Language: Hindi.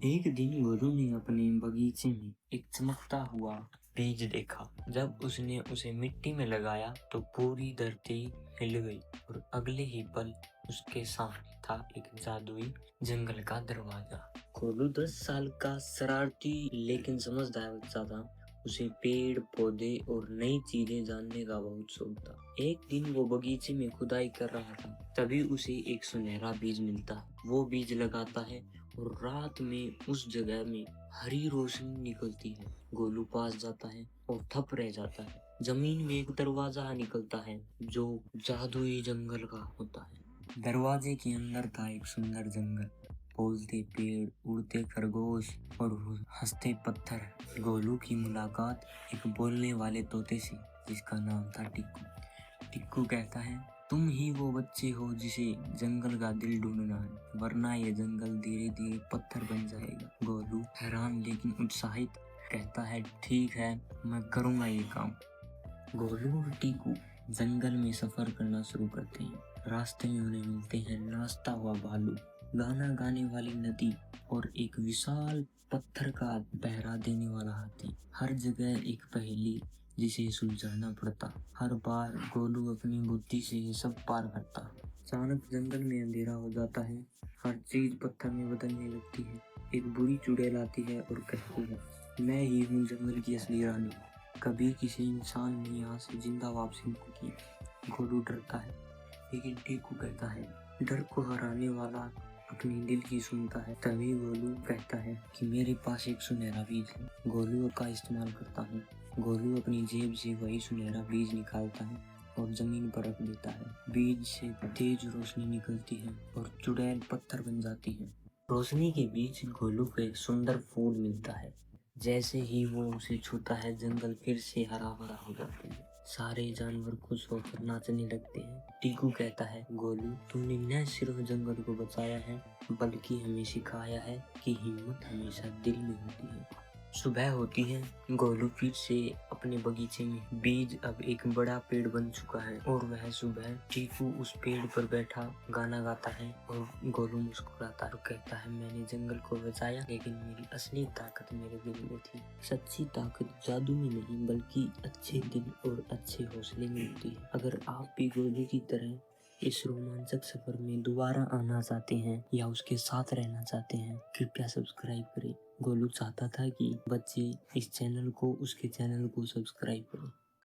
एक दिन गोलू ने अपने बगीचे में एक चमकता हुआ बीज देखा। जब उसने उसे मिट्टी में लगाया तो पूरी धरती हिल गई और अगले ही पल उसके सामने था एक जादुई जंगल का दरवाजा। गोलू 10 साल का शरारती लेकिन समझदार बच्चा था। उसे पेड़ पौधे और नई चीजें जानने का बहुत शौक था। एक दिन वो बगीचे में खुदाई कर रहा था, तभी उसे एक सुनहरा बीज मिलता है। वो बीज लगाता है और रात में उस जगह में हरी रोशनी निकलती है। गोलू पास जाता है और थप रह जाता है। जमीन में एक दरवाजा निकलता है जो जादुई जंगल का होता है। दरवाजे के अंदर था एक सुंदर जंगल, बोलते पेड़, उड़ते खरगोश और हंसते पत्थर। गोलू की मुलाकात एक बोलने वाले तोते से, जिसका नाम था टिक्कू। टिक्कू कहता है, तुम ही वो बच्चे हो जिसे जंगल का दिल ढूंढना है, वरना ये जंगल धीरे धीरे पत्थर बन जाएगा। गोलू हैरान लेकिन उत्साहित कहता है, ठीक है, मैं करूँगा ये काम। गोलू और टिक्कू जंगल में सफर करना शुरू करते हैं। रास्ते में उन्हें मिलते हैं नाचता हुआ भालू, गाना गाने वाली नदी और एक विशाल पत्थर का पहरा देने वाला हाथी। हर जगह एक पहेली जिसे सुलझाना पड़ता। हर बार गोलू अपनी बुद्धि से ये सब पार करता। अचानक जंगल में अंधेरा हो जाता है, हर चीज पत्थर में बदलने लगती है। एक बुरी चुड़ैल आती है और कहती है, मैं ही हूँ जंगल की असली रानी, कभी किसी इंसान ने यहाँ से जिंदा वापसी नहीं की। गोलू डरता है लेकिन टिक्कू कहता है, डर को हराने वाला अपने दिल की सुनता है। तभी गोलू कहता है कि मेरे पास एक सुनहरा बीज है। गोलू का इस्तेमाल करता है। गोलू अपनी जेब से वही सुनहरा बीज निकालता है और जमीन पर रख देता है। बीज से तेज रोशनी निकलती है और चुड़ैल पत्थर बन जाती है। रोशनी के बीच गोलू को एक सुंदर फूल मिलता है। जैसे ही वो उसे छूता है, जंगल फिर से हरा भरा हो जाता है। सारे जानवर खुश होकर नाचने लगते हैं। टीकू कहता है, गोलू, तुमने न सिर्फ जंगल को बचाया है, बल्कि हमें सिखाया है कि हिम्मत हमेशा दिल में होती है। सुबह होती है। गोलू फिर से अपने बगीचे में। बीज अब एक बड़ा पेड़ बन चुका है और वह सुबह टीकू उस पेड़ पर बैठा गाना गाता है और गोलू मुस्कुराता है और कहता है, मैंने जंगल को बचाया, लेकिन मेरी असली ताकत मेरे दिल में थी। सच्ची ताकत जादू में नहीं, बल्कि अच्छे दिल और अच्छे हौसले में होती है। अगर आप भी गोलू की तरह इस रोमांचक सफर में दोबारा आना चाहते हैं या उसके साथ रहना चाहते हैं, कृपया सब्सक्राइब करें। गोलू चाहता था कि बच्चे इस चैनल को, उसके चैनल को सब्सक्राइब करें।